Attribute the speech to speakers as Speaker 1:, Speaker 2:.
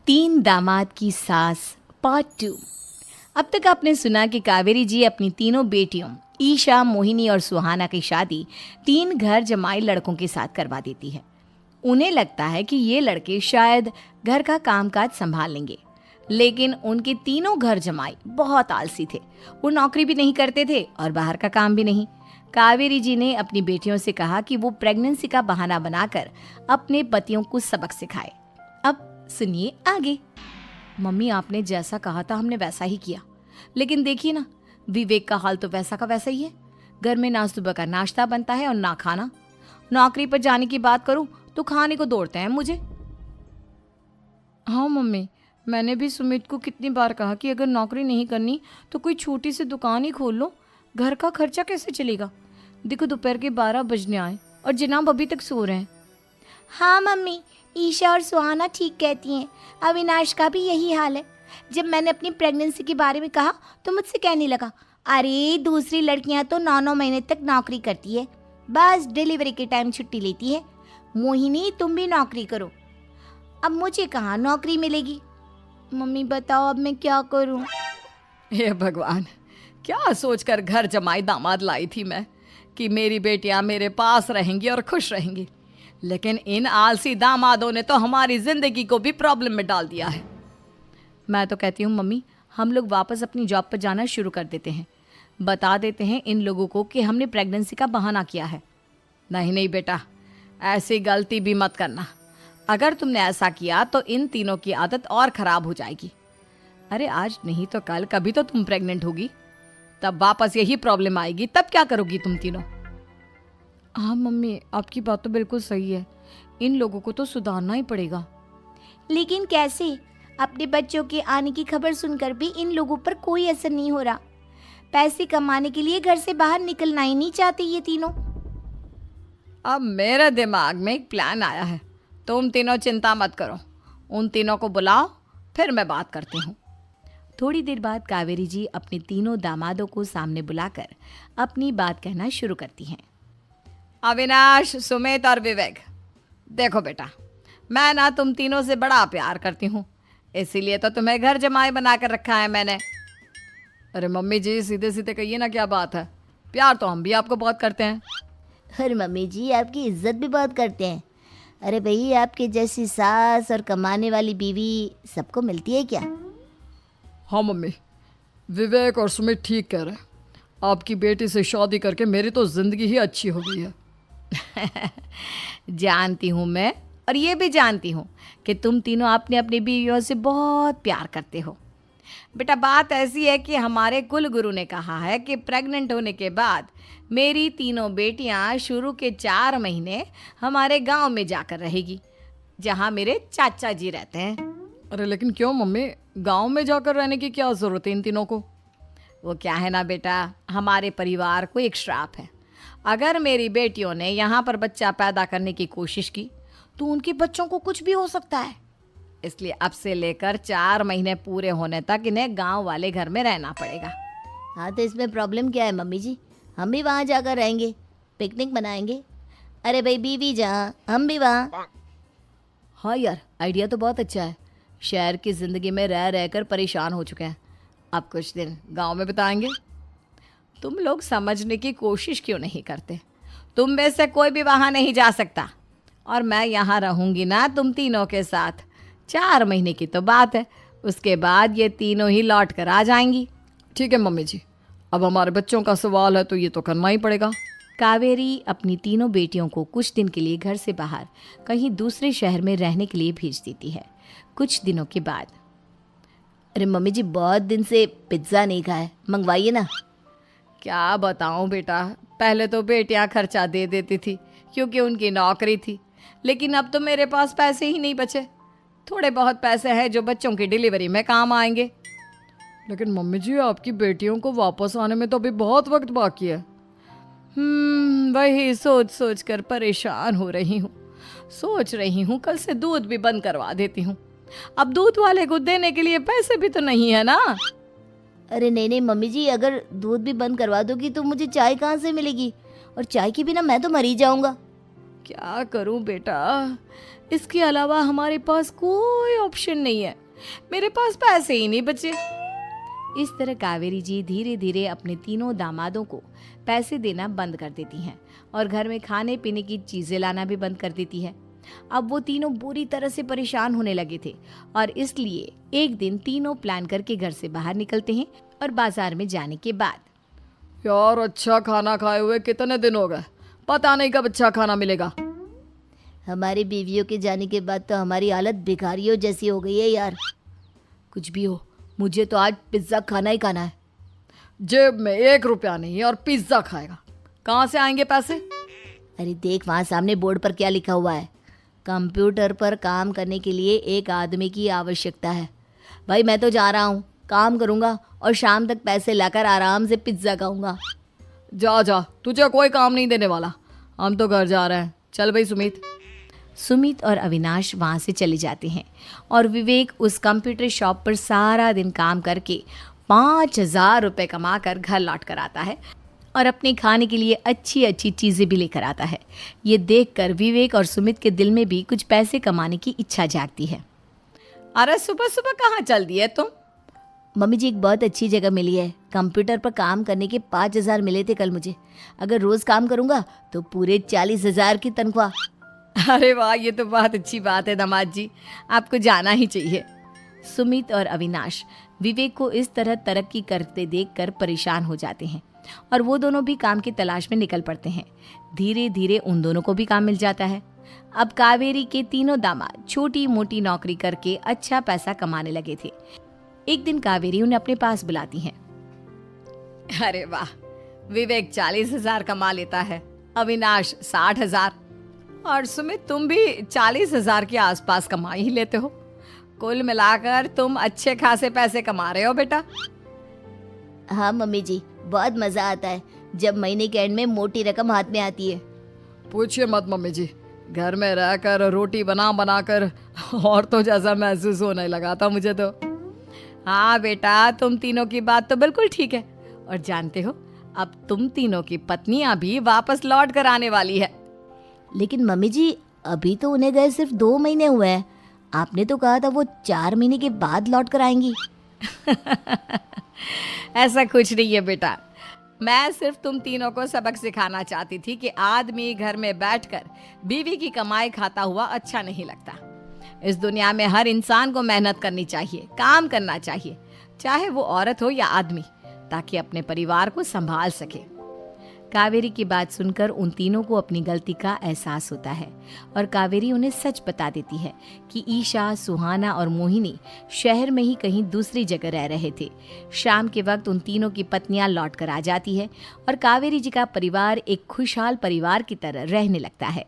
Speaker 1: तीन दामाद की सास पार्ट 2। अब तक आपने सुना कि कावेरी जी अपनी तीनों बेटियों ईशा, मोहिनी और सुहाना की शादी तीन घर जमाई लड़कों के साथ करवा देती है। उन्हें लगता है कि ये लड़के शायद घर का कामकाज संभाल लेंगे, लेकिन उनके तीनों घर जमाई बहुत आलसी थे। वो नौकरी भी नहीं करते थे और बाहर का काम भी नहीं। कावेरी जी ने अपनी बेटियों से कहा कि वो प्रेगनेंसी का बहाना बनाकर अपने पतियों को सबक सिखाए। अब सुनिए आगे। मम्मी, आपने जैसा कहा था हमने वैसा ही किया, लेकिन देखिए ना, विवेक का हाल तो वैसा का वैसा ही है। घर में ना सुबह का नाश्ता बनता है और ना खाना। नौकरी पर जाने की बात करूं तो खाने को दौड़ते हैं मुझे। हाँ मम्मी, मैंने भी सुमित को कितनी बार कहा कि अगर नौकरी नहीं करनी तो कोई छोटी सी दुकान ही खोल लो, घर का खर्चा कैसे चलेगा। देखो दोपहर के 12 बजने आए और जनाब अभी तक सो रहे हैं।
Speaker 2: हाँ मम्मी, ईशा और सुहाना ठीक कहती हैं। अविनाश का भी यही हाल है। जब मैंने अपनी प्रेगनेंसी के बारे में कहा तो मुझसे कहने लगा, अरे दूसरी लड़कियां तो 9-9 महीने तक नौकरी करती है, बस डिलीवरी के टाइम छुट्टी लेती है। मोहिनी, तुम भी नौकरी करो। अब मुझे कहाँ नौकरी मिलेगी। मम्मी बताओ अब मैं क्या करूँ।
Speaker 1: हे भगवान, क्या सोचकर घर जमाई दामाद लाई थी मैं कि मेरी बेटियां मेरे पास रहेंगी और खुश रहेंगी, लेकिन इन आलसी दामादों ने तो हमारी जिंदगी को भी प्रॉब्लम में डाल दिया है। मैं तो कहती हूँ मम्मी, हम लोग वापस अपनी जॉब पर जाना शुरू कर देते हैं। बता देते हैं इन लोगों को कि हमने प्रेगनेंसी का बहाना किया है। नहीं नहीं बेटा, ऐसी गलती भी मत करना। अगर तुमने ऐसा किया तो इन तीनों की आदत और ख़राब हो जाएगी। अरे आज नहीं तो कल कभी तो तुम प्रेग्नेंट होगी, तब वापस यही प्रॉब्लम आएगी। तब क्या करोगी तुम तीनों। हाँ मम्मी, आपकी बात तो बिल्कुल सही है। इन लोगों को तो सुधारना ही पड़ेगा।
Speaker 2: लेकिन कैसे? अपने बच्चों के आने की खबर सुनकर भी इन लोगों पर कोई असर नहीं हो रहा। पैसे कमाने के लिए घर से बाहर निकलना ही नहीं चाहते ये तीनों।
Speaker 1: अब मेरे दिमाग में एक प्लान आया है। तुम तीनों चिंता मत करो, उन तीनों को बुलाओ, फिर मैं बात करती हूँ। थोड़ी देर बाद कावेरी जी अपने तीनों दामादों को सामने बुलाकर अपनी बात कहना शुरू करती हैं। अविनाश, सुमित और विवेक, देखो बेटा, मैं ना तुम तीनों से बड़ा प्यार करती हूँ, इसीलिए तो तुम्हें घर जमाई बना कर रखा है मैंने। अरे मम्मी जी, सीधे सीधे कहिए ना, क्या बात है। प्यार तो हम भी आपको बहुत करते हैं।
Speaker 2: अरे मम्मी जी, आपकी इज्जत भी बहुत करते हैं। अरे भाई, आपके जैसी सास और कमाने वाली बीवी सबको मिलती है क्या?
Speaker 1: हाँ मम्मी, विवेक और सुमित ठीक कह रहे हैं। आपकी बेटी से शादी करके मेरी तो ज़िंदगी ही अच्छी हो गई है। जानती हूँ मैं, और ये भी जानती हूँ कि तुम तीनों अपने अपनी बीवियों से बहुत प्यार करते हो। बेटा, बात ऐसी है कि हमारे कुल गुरु ने कहा है कि प्रेग्नेंट होने के बाद मेरी तीनों बेटियाँ शुरू के 4 महीने हमारे गांव में जाकर रहेगी, जहाँ मेरे चाचा जी रहते हैं। अरे लेकिन क्यों मम्मी, गांव में जाकर रहने की क्या ज़रूरत है इन तीनों को। वो क्या है ना बेटा, हमारे परिवार को एक श्राप है। अगर मेरी बेटियों ने यहाँ पर बच्चा पैदा करने की कोशिश की तो उनके बच्चों को कुछ भी हो सकता है। इसलिए अब से लेकर 4 महीने पूरे होने तक इन्हें गांव वाले घर में रहना पड़ेगा।
Speaker 2: हाँ तो इसमें प्रॉब्लम क्या है मम्मी जी? हम भी वहाँ जाकर रहेंगे, पिकनिक मनाएंगे। अरे भाई, बीवी जहाँ हम भी वहाँ।
Speaker 1: हाँ यार, आइडिया तो बहुत अच्छा है। शहर की ज़िंदगी में रह रहकर परेशान हो चुके हैं, अब कुछ दिन गांव में बिताएंगे। तुम लोग समझने की कोशिश क्यों नहीं करते। तुम में से कोई भी वहाँ नहीं जा सकता, और मैं यहाँ रहूँगी ना तुम तीनों के साथ। 4 महीने की तो बात है, उसके बाद ये तीनों ही लौट कर आ जाएंगी। ठीक है मम्मी जी, अब हमारे बच्चों का सवाल है तो ये तो करना ही पड़ेगा। कावेरी अपनी तीनों बेटियों को कुछ दिन के लिए घर से बाहर कहीं दूसरे शहर में रहने के लिए भेज देती है। कुछ दिनों के बाद,
Speaker 2: अरे मम्मी जी, बहुत दिन से पिज्ज़ा नहीं खाया, मंगवाइए ना।
Speaker 1: क्या बताऊं बेटा, पहले तो बेटियां खर्चा दे देती थी क्योंकि उनकी नौकरी थी, लेकिन अब तो मेरे पास पैसे ही नहीं बचे। थोड़े बहुत पैसे हैं जो बच्चों की डिलीवरी में काम आएंगे। लेकिन मम्मी जी, आपकी बेटियों को वापस आने में तो अभी बहुत वक्त बाकी है। वही सोच सोच कर परेशान हो रही हूँ। सोच रही हूँ कल से दूध भी बंद करवा देती हूँ। अब दूध वाले को देने के लिए पैसे भी तो नहीं है ना।
Speaker 2: अरे नहीं नहीं मम्मी जी, अगर दूध भी बंद करवा दोगी तो मुझे चाय कहाँ से मिलेगी, और चाय के बिना मैं तो मर ही जाऊंगा।
Speaker 1: क्या करूं बेटा, इसके अलावा हमारे पास कोई ऑप्शन नहीं है, मेरे पास पैसे ही नहीं बचे। इस तरह कावेरी जी धीरे धीरे अपने तीनों दामादों को पैसे देना बंद कर देती हैं और घर में खाने पीने की चीजें लाना भी बंद कर देती है। अब वो तीनों बुरी तरह से परेशान होने लगे थे और इसलिए एक दिन तीनों प्लान करके घर से बाहर निकलते हैं और बाजार में जाने के बाद
Speaker 3: यार अच्छा खाना खाए हुए कितने दिन हो गए, पता नहीं कब अच्छा खाना मिलेगा।
Speaker 2: हमारी बीवियों के जाने के बाद तो हमारी हालत भिखारियों जैसी हो गई है यार।
Speaker 1: कुछ भी हो, मुझे तो आज पिज्ज़ा खाना ही खाना है।
Speaker 3: जेब में 1 रुपया नहीं है और पिज्जा खाएगा, कहाँ से आएंगे पैसे?
Speaker 2: अरे देख वहाँ सामने बोर्ड पर क्या लिखा हुआ है, कंप्यूटर पर काम करने के लिए एक आदमी की आवश्यकता है। भाई मैं तो जा रहा हूँ, काम करूँगा और शाम तक पैसे लाकर आराम से पिज्ज़ा खाऊंगा।
Speaker 3: जा जा, तुझे कोई काम नहीं देने वाला, हम तो घर जा रहे हैं। चल भाई सुमित।
Speaker 1: सुमित और अविनाश वहाँ से चले जाते हैं और विवेक उस कंप्यूटर शॉप पर सारा दिन काम करके 5,000 रुपये कमा कर घर लौट कर आता है और अपने खाने के लिए अच्छी अच्छी चीज़ें भी लेकर आता है। ये देखकर विवेक और सुमित के दिल में भी कुछ पैसे कमाने की इच्छा जागती है।
Speaker 3: अरे सुबह सुबह कहाँ चल दिए तुम?
Speaker 2: मम्मी जी एक बहुत अच्छी जगह मिली है, कंप्यूटर पर काम करने के 5,000 मिले थे कल मुझे। अगर रोज़ काम करूँगा तो पूरे 40,000 की तनख्वाह।
Speaker 1: अरे वाह, ये तो बहुत अच्छी बात है दामाद जी, आपको जाना ही चाहिए। सुमित और अविनाश विवेक को इस तरह तरक्की करते देखकर परेशान हो जाते हैं और वो दोनों भी काम की तलाश में निकल पड़ते हैं। धीरे धीरे उन दोनों को भी काम मिल जाता है। अब कावेरी के तीनों दामाद छोटी मोटी नौकरी करके अच्छा पैसा कमाने लगे थे। एक दिन कावेरी उन्हें अपने पास बुलाती हैं।
Speaker 3: अरे वाह, विवेक 40,000 कमा लेता है, अविनाश 60,000 और सुमित तुम भी 40,000 के आसपास कमा ही लेते हो। कुल मिलाकर तुम अच्छे खासे पैसे कमा रहे हो बेटा।
Speaker 2: हाँ मम्मी जी, बहुत मज़ा आता है जब महीने के एंड में मोटी रकम हाथ में आती है।
Speaker 3: पूछिए मत मम्मी जी, घर में रहकर रोटी बना बना कर और तो जैसा महसूस होने लगा था मुझे तो।
Speaker 1: हाँ बेटा, तुम तीनों की बात तो बिल्कुल ठीक है और जानते हो अब तुम तीनों की पत्नियां भी वापस लौट कर आने वाली है।
Speaker 2: लेकिन मम्मी जी अभी तो उन्हें गए सिर्फ 2 महीने हुए हैं, आपने तो कहा था वो 4 महीने के बाद लौट कर आएंगी।
Speaker 1: ऐसा कुछ नहीं है बेटा, मैं सिर्फ तुम तीनों को सबक सिखाना चाहती थी कि आदमी घर में बैठकर बीवी की कमाई खाता हुआ अच्छा नहीं लगता। इस दुनिया में हर इंसान को मेहनत करनी चाहिए, काम करना चाहिए, चाहे वो औरत हो या आदमी, ताकि अपने परिवार को संभाल सके। कावेरी की बात सुनकर उन तीनों को अपनी गलती का एहसास होता है और कावेरी उन्हें सच बता देती है कि ईशा, सुहाना और मोहिनी शहर में ही कहीं दूसरी जगह रह रहे थे। शाम के वक्त उन तीनों की पत्नियां लौट कर आ जाती है और कावेरी जी का परिवार एक खुशहाल परिवार की तरह रहने लगता है।